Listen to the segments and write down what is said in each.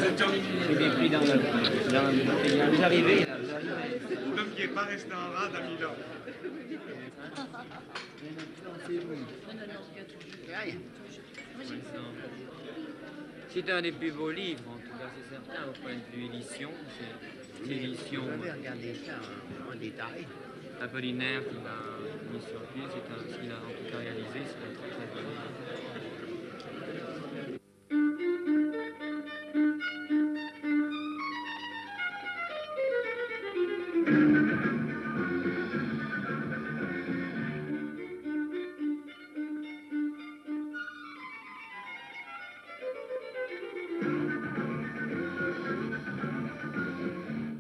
Je l'ai pris dans vous arrivez là, vous arrivez. L'homme qui n'est pas resté en rade à Milan. C'est un des plus beaux livres, en tout cas, c'est certain, au point de vue édition. C'est l'édition. Vous avez regardé ça en détail. Apollinaire qui l'a mis sur pied, c'est ce qu'il a en tout cas réalisé, c'est un très très bon livre.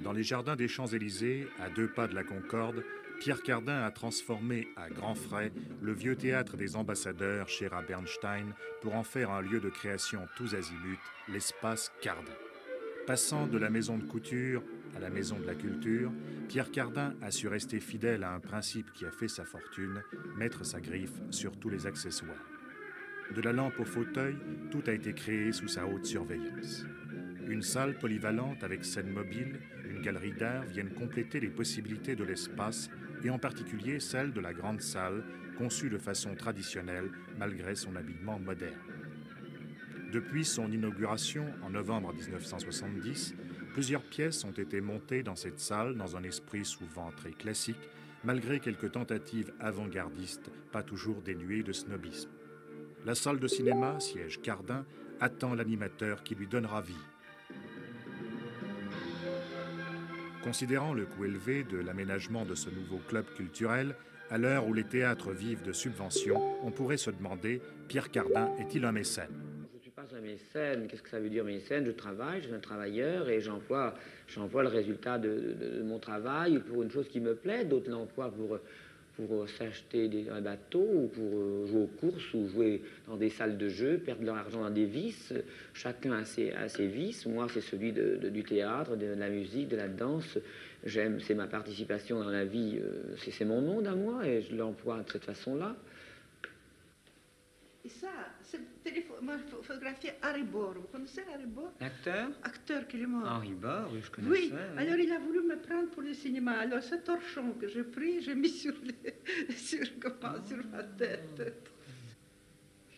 Dans les jardins des Champs-Élysées, à 2 pas de la Concorde, Pierre Cardin a transformé à grands frais le vieux théâtre des ambassadeurs chez Bernstein pour en faire un lieu de création tous azimuts, l'espace Cardin. Passant de la maison de couture à la maison de la culture, Pierre Cardin a su rester fidèle à un principe qui a fait sa fortune, mettre sa griffe sur tous les accessoires. De la lampe au fauteuil, tout a été créé sous sa haute surveillance. Une salle polyvalente avec scène mobile, une galerie d'art viennent compléter les possibilités de l'espace et en particulier celle de la grande salle, conçue de façon traditionnelle malgré son habillement moderne. Depuis son inauguration en novembre 1970, plusieurs pièces ont été montées dans cette salle dans un esprit souvent très classique, malgré quelques tentatives avant-gardistes pas toujours dénuées de snobisme. La salle de cinéma, siège Cardin, attend l'animateur qui lui donnera vie. Considérant le coût élevé de l'aménagement de ce nouveau club culturel, à l'heure où les théâtres vivent de subventions, on pourrait se demander, Pierre Cardin est-il un mécène ? Je ne suis pas un mécène. Qu'est-ce que ça veut dire mécène? Je travaille, je suis un travailleur et j'emploie le résultat de mon travail pour une chose qui me plaît. D'autres l'emploient pour s'acheter un bateau ou pour jouer aux courses ou jouer dans des salles de jeu, perdre leur argent dans des vices. Chacun a ses vices. Moi, c'est celui du théâtre, de la musique, de la danse. C'est ma participation dans la vie, c'est mon monde à moi et je l'emploie de cette façon-là. Et ça, c'est moi, photographié Harry Bohr. Vous connaissez Harry Bohr? L'acteur? Acteur qui est mort. Henri Bohr, oui, je connais Oui, ça. Oui. alors il a voulu me prendre pour le cinéma. Alors ce torchon que j'ai pris, j'ai mis sur ma tête.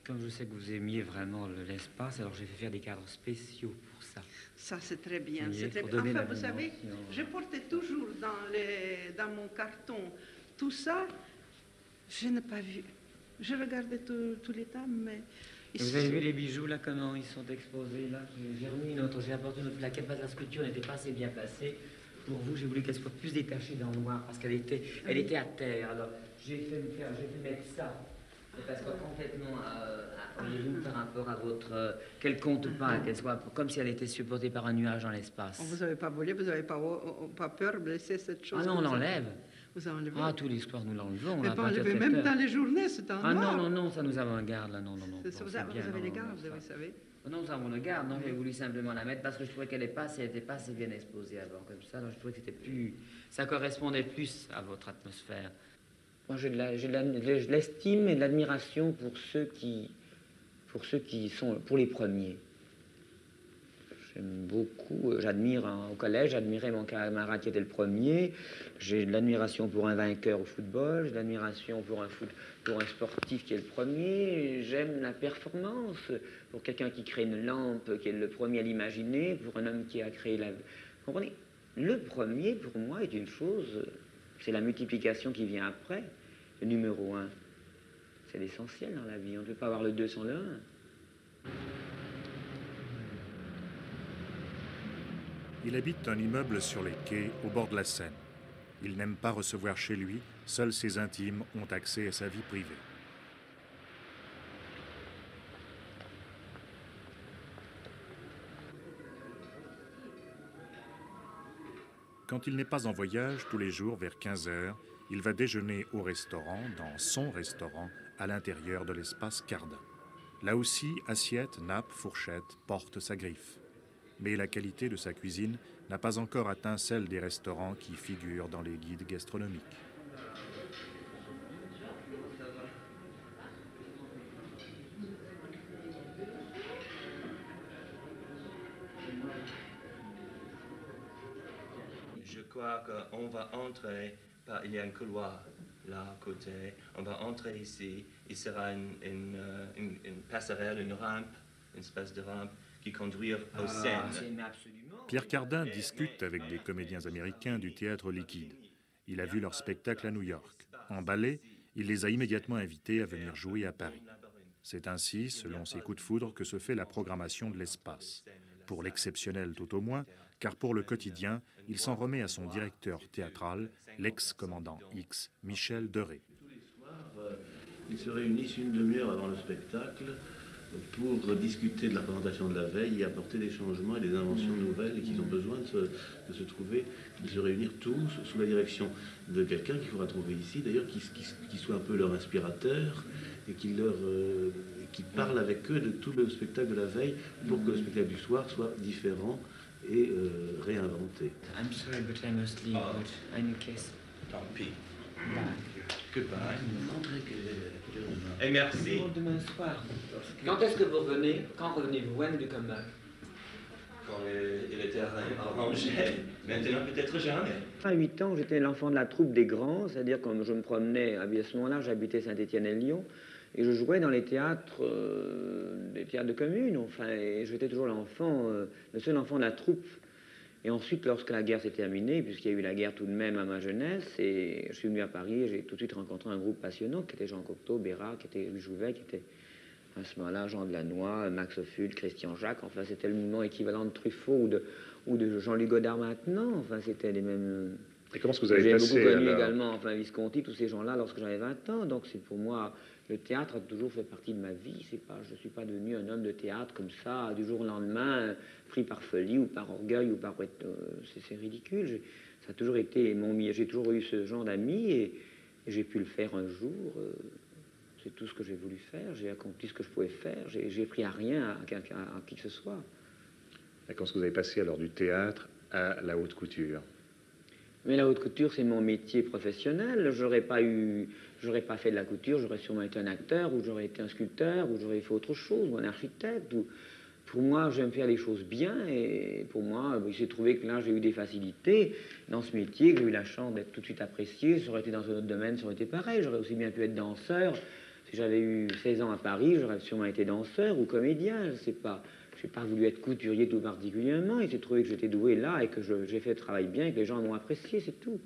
Comme je sais que vous aimiez vraiment l'espace, alors j'ai fait faire des cadres spéciaux pour ça. Ça, c'est très bien. Oui, C'est très pour bien. donner Enfin, la vous savez, dimension. je portais toujours dans mon carton tout ça. Je n'ai pas vu. Je regardais tout les temps, mais... Vous avez vu les bijoux, là, comment ils sont exposés, là? J'ai apporté une autre plaquette parce que la sculpture n'était pas assez bien placée. Pour vous, j'ai voulu qu'elle soit plus détachée dans le noir, parce qu'elle était à terre. Alors, j'ai fait mettre ça. Parce que complètement, par rapport à votre... qu'elle compte pas, qu'elle soit comme si elle était supportée par un nuage dans l'espace. Vous n'avez pas volé, vous n'avez pas peur de blesser cette chose? Ah non, on l'enlève. Vous enlevez? Ah, tous les soirs, nous l'enlevons. Mais pas enlever, même dans les journées, c'est en noir. Non, ça nous avant-garde, là, non. Vous avez les gardes, vous savez. Non, nous avons le garde, non, j'ai voulu simplement la mettre parce que je trouvais qu'elle n'était pas assez bien exposée avant, comme ça, donc je trouvais que c'était plus... ça correspondait plus à votre atmosphère. Moi, j'ai de l'estime et de l'admiration pour ceux qui sont, pour les premiers. J'aime beaucoup, j'admire, au collège, j'admirais mon camarade qui était le premier. J'ai de l'admiration pour un vainqueur au football, j'ai de l'admiration pour un sportif qui est le premier. J'aime la performance, pour quelqu'un qui crée une lampe, qui est le premier à l'imaginer, pour un homme qui a créé la... Vous comprenez? Le premier, pour moi, est une chose, c'est la multiplication qui vient après. Le numéro 1, c'est l'essentiel dans la vie. On ne peut pas avoir le 2 sans le 1. Il habite un immeuble sur les quais, au bord de la Seine. Il n'aime pas recevoir chez lui, seuls ses intimes ont accès à sa vie privée. Quand il n'est pas en voyage, tous les jours vers 15 h, il va déjeuner au restaurant, dans son restaurant, à l'intérieur de l'espace Cardin. Là aussi, assiette, nappe, fourchette portent sa griffe. Mais la qualité de sa cuisine n'a pas encore atteint celle des restaurants qui figurent dans les guides gastronomiques. Je crois qu'on va entrer, il y a un couloir là à côté, on va entrer ici, il sera une passerelle, une rampe, une espèce de rampe qui conduire aux scènes. Pierre Cardin discute avec des comédiens américains du théâtre Liquide. Il a vu leur spectacle à New York. Emballé, il les a immédiatement invités à venir jouer à Paris. C'est ainsi, selon ses coups de foudre, que se fait la programmation de l'Espace. Pour l'exceptionnel tout au moins, car pour le quotidien, il s'en remet à son directeur théâtral, l'ex-commandant X, Michel Deray. Tous les soirs, ils se réunissent une demi-heure avant le spectacle pour discuter de la présentation de la veille et apporter des changements et des inventions nouvelles et qu'ils ont besoin de se trouver, de se réunir tous sous la direction de quelqu'un qu'il faudra trouver ici, d'ailleurs, qui soit un peu leur inspirateur et qui parle avec eux de tout le spectacle de la veille pour que le spectacle du soir soit différent et réinventé. I'm sorry, but I must leave, but I need kiss. Tant pis. Bye. Goodbye. Montrez que... Et merci. Demain soir. Quand est-ce que vous revenez? Quand revenez-vous? When do you come back? Quand le terrain arrangé, maintenant peut-être jamais. À 8 ans, j'étais l'enfant de la troupe des grands, c'est-à-dire quand je me promenais, à ce moment-là, j'habitais Saint-Étienne-et-Lyon, et je jouais dans les théâtres de commune, enfin, et j'étais toujours l'enfant, le seul enfant de la troupe. Et ensuite, lorsque la guerre s'est terminée, puisqu'il y a eu la guerre tout de même à ma jeunesse, et je suis venu à Paris et j'ai tout de suite rencontré un groupe passionnant qui était Jean Cocteau, Béra, qui était Louis Jouvet, qui était à ce moment-là Jean Delannoy, Max Ophuls, Christian Jacques, enfin c'était le mouvement équivalent de Truffaut ou de Jean-Luc Godard maintenant, enfin c'était les mêmes... Et comment est-ce que vous avez J'ai passé beaucoup connu alors également, enfin Visconti, tous ces gens-là lorsque j'avais 20 ans, donc c'est pour moi, le théâtre a toujours fait partie de ma vie, je ne suis pas devenu un homme de théâtre comme ça, du jour au lendemain, pris par folie ou par orgueil ou par... c'est ridicule, ça a toujours été j'ai toujours eu ce genre d'amis et j'ai pu le faire un jour, c'est tout ce que j'ai voulu faire, j'ai accompli ce que je pouvais faire, j'ai pris à rien à qui que ce soit. Et comment est-ce que vous avez passé alors du théâtre à la haute couture? Mais la haute couture, c'est mon métier professionnel. J'aurais pas fait de la couture, j'aurais sûrement été un acteur, ou j'aurais été un sculpteur, ou j'aurais fait autre chose, ou un architecte. Pour moi, j'aime faire les choses bien, et pour moi, il s'est trouvé que là, j'ai eu des facilités dans ce métier, que j'ai eu la chance d'être tout de suite apprécié. Ça aurait été dans un autre domaine, ça aurait été pareil. J'aurais aussi bien pu être danseur. Si j'avais eu 16 ans à Paris, j'aurais sûrement été danseur ou comédien, je ne sais pas. Je n'ai pas voulu être couturier tout particulièrement. Il s'est trouvé que j'étais doué là et que j'ai fait le travail bien et que les gens m'ont apprécié, c'est tout.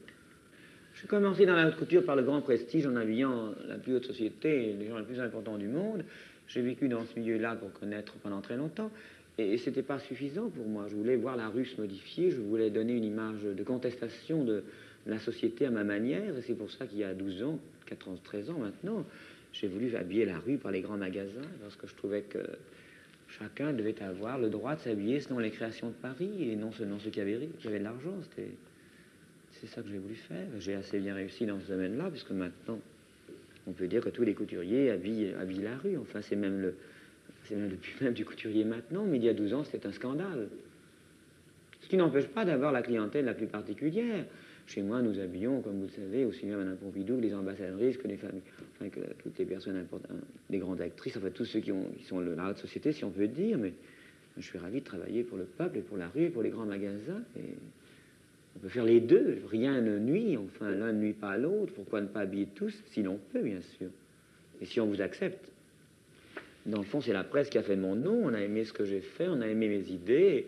J'ai commencé dans la haute couture par le grand prestige en habillant la plus haute société, les gens les plus importants du monde. J'ai vécu dans ce milieu-là pour connaître pendant très longtemps. Et ce n'était pas suffisant pour moi. Je voulais voir la rue se modifier. Je voulais donner une image de contestation de la société à ma manière. Et c'est pour ça qu'il y a 12 ans, 13 ans maintenant, j'ai voulu habiller la rue par les grands magasins parce que je trouvais que chacun devait avoir le droit de s'habiller selon les créations de Paris et non selon ceux qui avaient de l'argent. C'est ça que j'ai voulu faire. J'ai assez bien réussi dans ce domaine-là, puisque maintenant, on peut dire que tous les couturiers habillent la rue. Enfin, c'est même le plus même du couturier maintenant, mais il y a 12 ans, c'était un scandale. Ce qui n'empêche pas d'avoir la clientèle la plus particulière. Chez moi, nous habillons, comme vous le savez, aussi bien Mme Pompidou que les ambassadrices, que les familles, enfin, que toutes les personnes importantes, les grandes actrices, enfin tous ceux qui sont la haute société, si on peut dire. Mais je suis ravi de travailler pour le peuple et pour la rue et pour les grands magasins. Et on peut faire les deux. Rien ne nuit. Enfin, l'un ne nuit pas à l'autre. Pourquoi ne pas habiller tous, si l'on peut, bien sûr. Et si on vous accepte. Dans le fond, c'est la presse qui a fait mon nom. On a aimé ce que j'ai fait, on a aimé mes idées.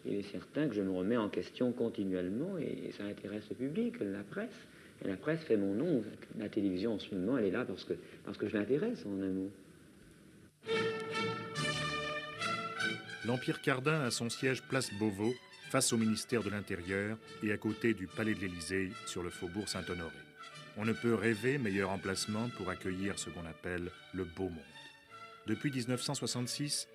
Il est certain que je me remets en question continuellement et ça intéresse le public, la presse. Et la presse fait mon nom. La télévision, en ce moment, elle est là parce que je l'intéresse, en un mot. L'Empire Cardin a son siège place Beauvau, face au ministère de l'Intérieur et à côté du Palais de l'Élysée, sur le faubourg Saint-Honoré. On ne peut rêver meilleur emplacement pour accueillir ce qu'on appelle le beau monde. Depuis 1966,